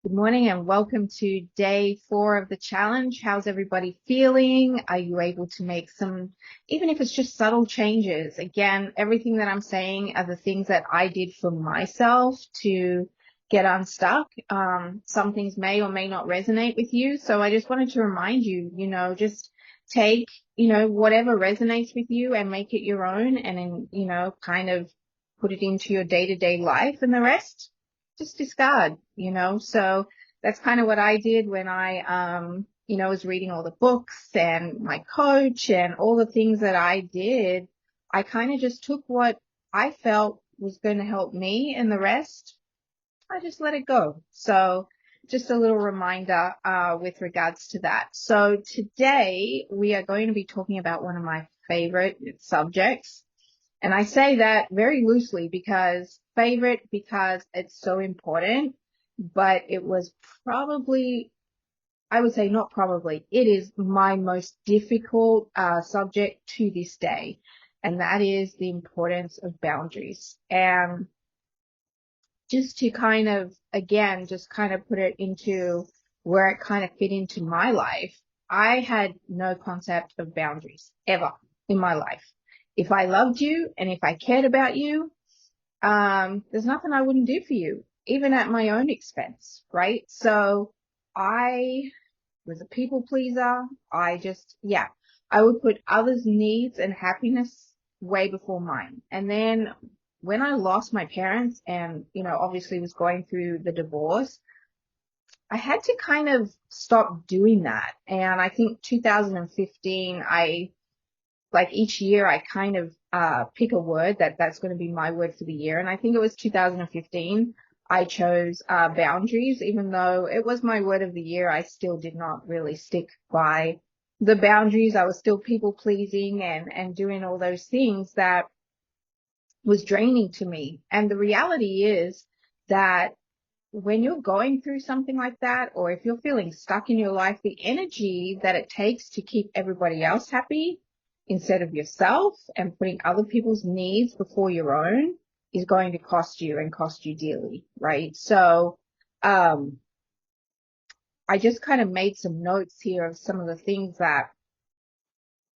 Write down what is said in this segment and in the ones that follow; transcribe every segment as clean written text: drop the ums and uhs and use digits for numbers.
Good morning and welcome to day 4 of the challenge. How's everybody feeling? Are you able to make some, even if it's just subtle changes? Again, everything that I'm saying are the things that I did for myself to get unstuck. Some things may or may not resonate with you. So I just wanted to remind you, just take, whatever resonates with you and make it your own and then, kind of put it into your day-to-day life, and the rest just discard. So that's kind of what I did when I was reading all the books and my coach and all the things that I did. I kind of just took what I felt was going to help me, and the rest, I just let it go. So just a little reminder, with regards to that. So today we are going to be talking about one of my favorite subjects. And I say that very loosely because it's so important, but it was probably, I would say not probably, it is my most difficult subject to this day. And that is the importance of boundaries. And just to kind of, again, just kind of put it into where it kind of fit into my life, I had no concept of boundaries ever in my life. If I loved you and if I cared about you, there's nothing I wouldn't do for you, even at my own expense, right? So I was a people pleaser. I would put others' needs and happiness way before mine. And then when I lost my parents and, obviously was going through the divorce, I had to kind of stop doing that. And I think 2015, like each year I kind of pick a word that's going to be my word for the year. And I think it was 2015. I chose boundaries. Even though it was my word of the year, I still did not really stick by the boundaries. I was still people pleasing and doing all those things that was draining to me. And the reality is that when you're going through something like that, or if you're feeling stuck in your life, the energy that it takes to keep everybody else happy instead of yourself and putting other people's needs before your own is going to cost you and cost you dearly, right? So, I just kind of made some notes here of some of the things that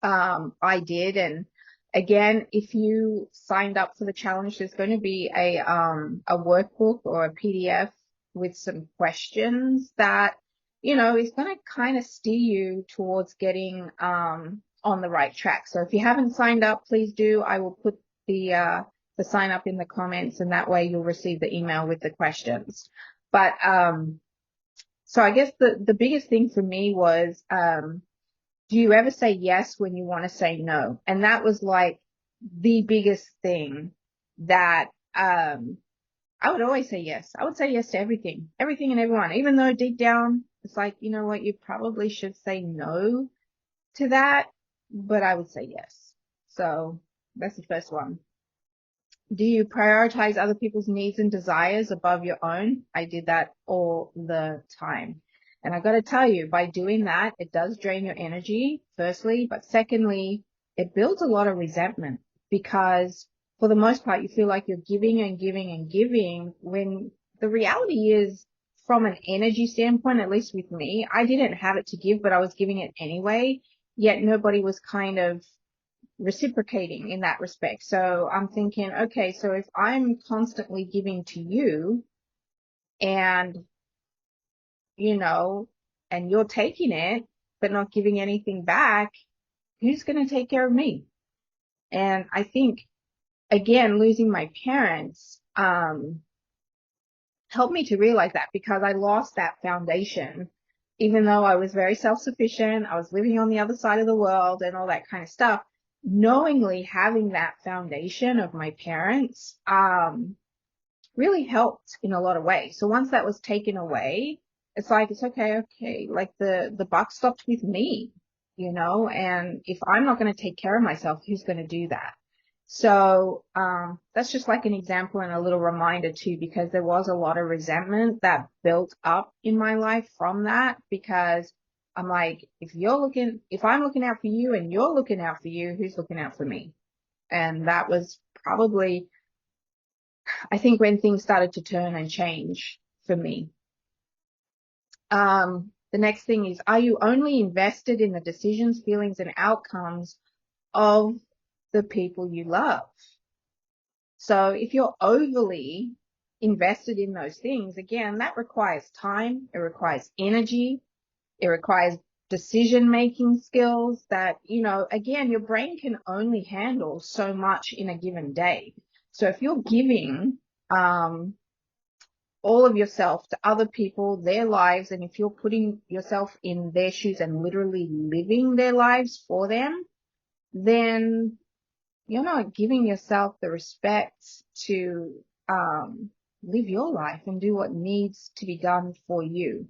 I did. And again, if you signed up for the challenge, there's going to be a workbook or a PDF with some questions that, is going to kind of steer you towards getting on the right track. So if you haven't signed up, please do. I will put the sign up in the comments, and that way you'll receive the email with the questions. But so I guess the biggest thing for me was do you ever say yes when you want to say no? And that was like the biggest thing that I would always say yes. I would say yes to everything, everything and everyone, even though deep down it's like, you know what, you probably should say no to that, but I would say yes. So that's the first one. Do you prioritize other people's needs and desires above your own? I did that all the time. And I got to tell you, by doing that, it does drain your energy, firstly, but secondly, it builds a lot of resentment because for the most part, you feel like you're giving and giving and giving when the reality is, from an energy standpoint, at least with me, I didn't have it to give, but I was giving it anyway, yet nobody was kind of reciprocating in that respect. So I'm thinking, okay, so if I'm constantly giving to you and, you know, and you're taking it, but not giving anything back, who's going to take care of me? And I think, again, losing my parents, helped me to realize that because I lost that foundation. Even though I was very self-sufficient, I was living on the other side of the world and all that kind of stuff, knowingly having that foundation of my parents, really helped in a lot of ways. So once that was taken away, it's like, it's okay. Like the buck stopped with me, and if I'm not going to take care of myself, who's going to do that? So, that's just like an example and a little reminder too, because there was a lot of resentment that built up in my life from that, because I'm like, if I'm looking out for you and you're looking out for you, who's looking out for me? And that was probably, I think, when things started to turn and change for me. The next thing is, are you only invested in the decisions, feelings, and outcomes of the people you love? So if you're overly invested in those things, again, that requires time, it requires energy, it requires decision making skills that, again, your brain can only handle so much in a given day. So if you're giving all of yourself to other people, their lives, and if you're putting yourself in their shoes and literally living their lives for them, then you're not giving yourself the respect to live your life and do what needs to be done for you.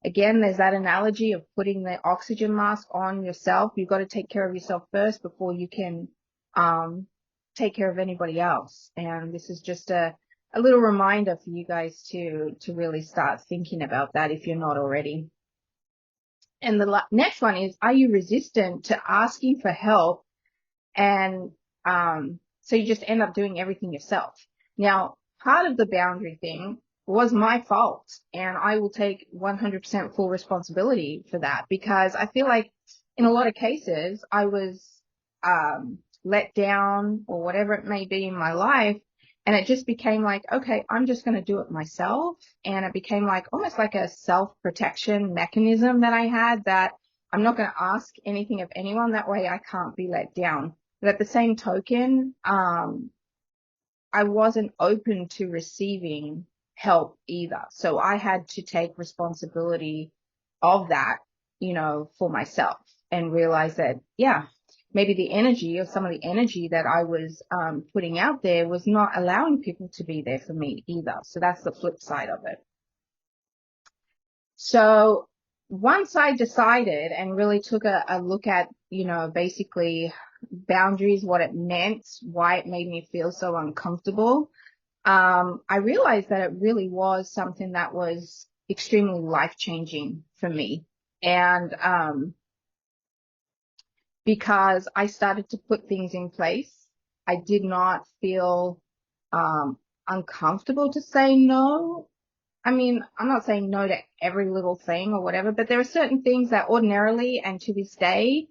Again, there's that analogy of putting the oxygen mask on yourself. You've got to take care of yourself first before you can take care of anybody else. And this is just a little reminder for you guys to really start thinking about that if you're not already. And the next one is, are you resistant to asking for help? And so you just end up doing everything yourself. Now, part of the boundary thing was my fault, and I will take 100% full responsibility for that, because I feel like in a lot of cases I was let down or whatever it may be in my life, and it just became like, okay, I'm just going to do it myself. And it became like almost like a self-protection mechanism that I had, that I'm not going to ask anything of anyone. That way I can't be let down. But at the same token, I wasn't open to receiving help either. So I had to take responsibility of that, for myself, and realize that, yeah, maybe the energy, or some of the energy that I was putting out there, was not allowing people to be there for me either. So that's the flip side of it. So once I decided and really took a look at, basically boundaries, what it meant, why it made me feel so uncomfortable, I realized that it really was something that was extremely life-changing for me. And because I started to put things in place, I did not feel uncomfortable to say no. I mean, I'm not saying no to every little thing or whatever, but there are certain things that ordinarily and to this day,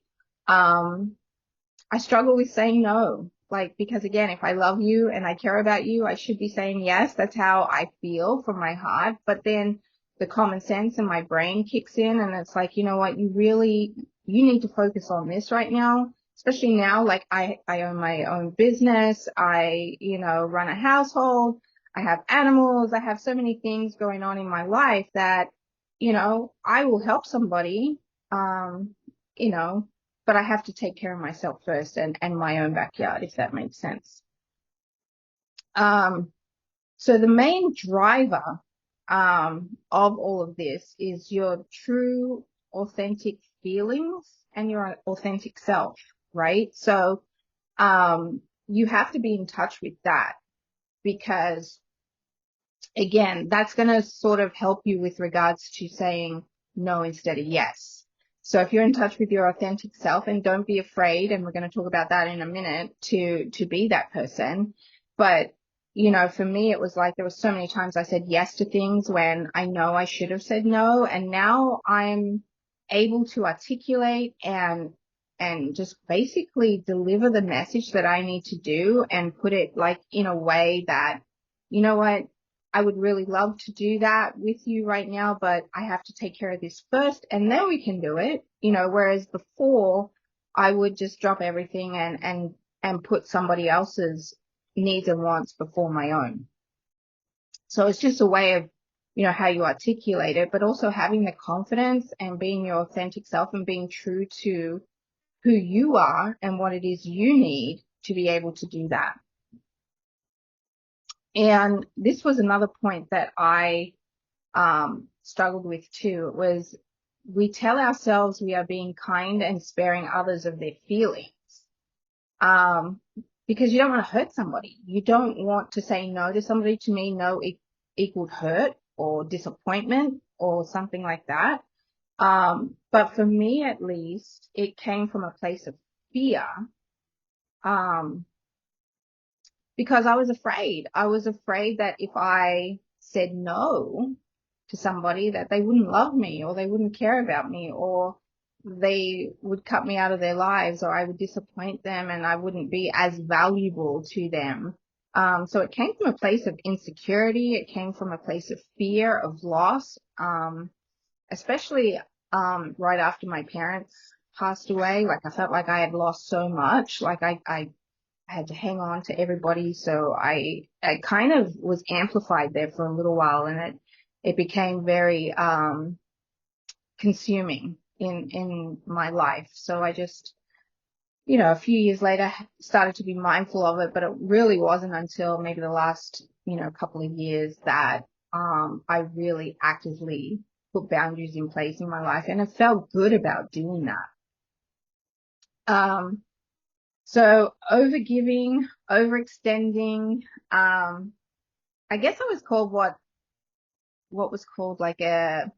I struggle with saying no. Like, because again, if I love you and I care about you, I should be saying yes. That's how I feel from my heart. But then the common sense in my brain kicks in, and it's like, you know what, you need to focus on this right now. Especially now, like I own my own business. I, run a household. I have animals. I have so many things going on in my life that, I will help somebody, um, you know, but I have to take care of myself first, and my own backyard, if that makes sense. So the main driver of all of this is your true, authentic feelings and your authentic self, right? So you have to be in touch with that, because again, that's going to sort of help you with regards to saying no instead of yes. So if you're in touch with your authentic self, and don't be afraid, and we're going to talk about that in a minute, to be that person. But, for me, it was like there were so many times I said yes to things when I know I should have said no. And now I'm able to articulate and just basically deliver the message that I need to do, and put it like in a way that, you know what, I would really love to do that with you right now, but I have to take care of this first, and then we can do it. Whereas before I would just drop everything and put somebody else's needs and wants before my own. So it's just a way of, how you articulate it, but also having the confidence and being your authentic self and being true to who you are and what it is you need to be able to do that. And this was another point that I struggled with too. It was, we tell ourselves we are being kind and sparing others of their feelings, because you don't want to hurt somebody. You don't want to say no to somebody. To me, no equaled hurt or disappointment or something like that. But for me, at least, it came from a place of fear, because I was afraid. I was afraid that if I said no, to somebody that they wouldn't love me or they wouldn't care about me or they would cut me out of their lives or I would disappoint them and I wouldn't be as valuable to them. So it came from a place of insecurity. It came from a place of fear, of loss, especially right after my parents passed away. Like I felt like I had lost so much. Like I had to hang on to everybody. So I kind of was amplified there for a little while and it became very, consuming in my life. So I just, a few years later started to be mindful of it, but it really wasn't until maybe the last, couple of years that, I really actively put boundaries in place in my life and it felt good about doing that. So overgiving, overextending, I guess I was called what was called like a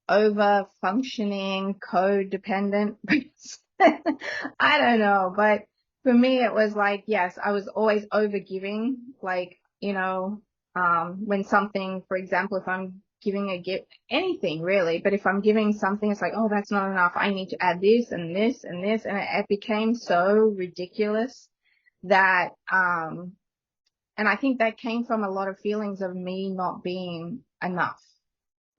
over functioning codependent. I don't know, but for me it was like, yes, I was always over giving, like, when something, for example, if I'm giving a gift, anything really, but if I'm giving something, it's like, oh, that's not enough. I need to add this and this and this. And it became so ridiculous that, and I think that came from a lot of feelings of me not being enough.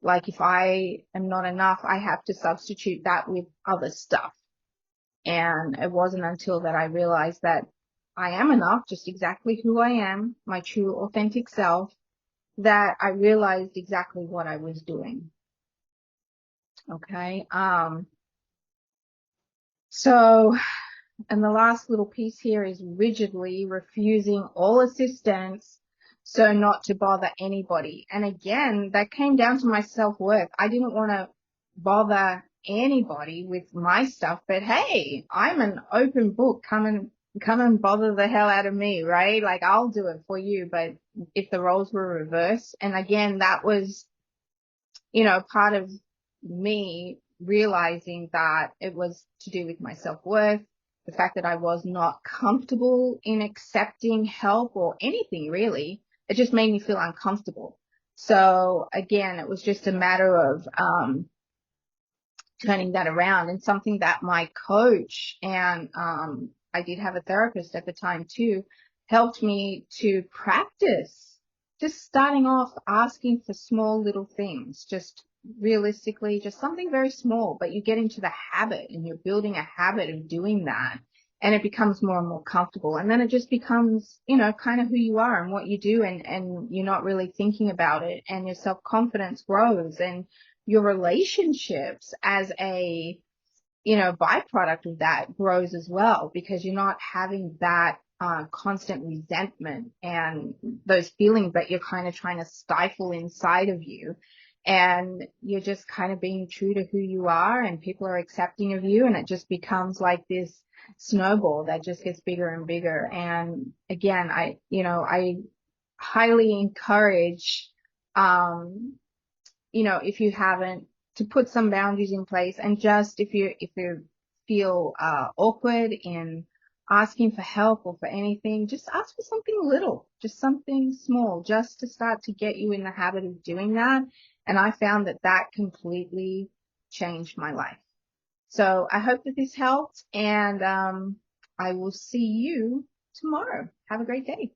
Like if I am not enough, I have to substitute that with other stuff. And it wasn't until that I realized that I am enough, just exactly who I am, my true authentic self, that I realized exactly what I was doing. Okay. So, and the last little piece here is rigidly refusing all assistance so not to bother anybody. And again, that came down to my self-worth. I didn't want to bother anybody with my stuff, but hey, I'm an open book. Come and bother the hell out of me, right? Like I'll do it for you. But if the roles were reversed, and again, that was, part of me realizing that it was to do with my self-worth, the fact that I was not comfortable in accepting help or anything really. It just made me feel uncomfortable. So again, it was just a matter of, turning that around, and something that my coach and, I did have a therapist at the time too, helped me to practice just starting off asking for small little things, just realistically, just something very small, but you get into the habit and you're building a habit of doing that and it becomes more and more comfortable. And then it just becomes, kind of who you are and what you do and you're not really thinking about it and your self-confidence grows and your relationships as a, byproduct of that grows as well because you're not having that constant resentment and those feelings that you're kind of trying to stifle inside of you. And you're just kind of being true to who you are and people are accepting of you. And it just becomes like this snowball that just gets bigger and bigger. And again, I highly encourage, if you haven't, to put some boundaries in place and just if you feel awkward in asking for help or for anything, just ask for something little, just something small, just to start to get you in the habit of doing that. And I found that that completely changed my life. So I hope that this helped and I will see you tomorrow. Have a great day.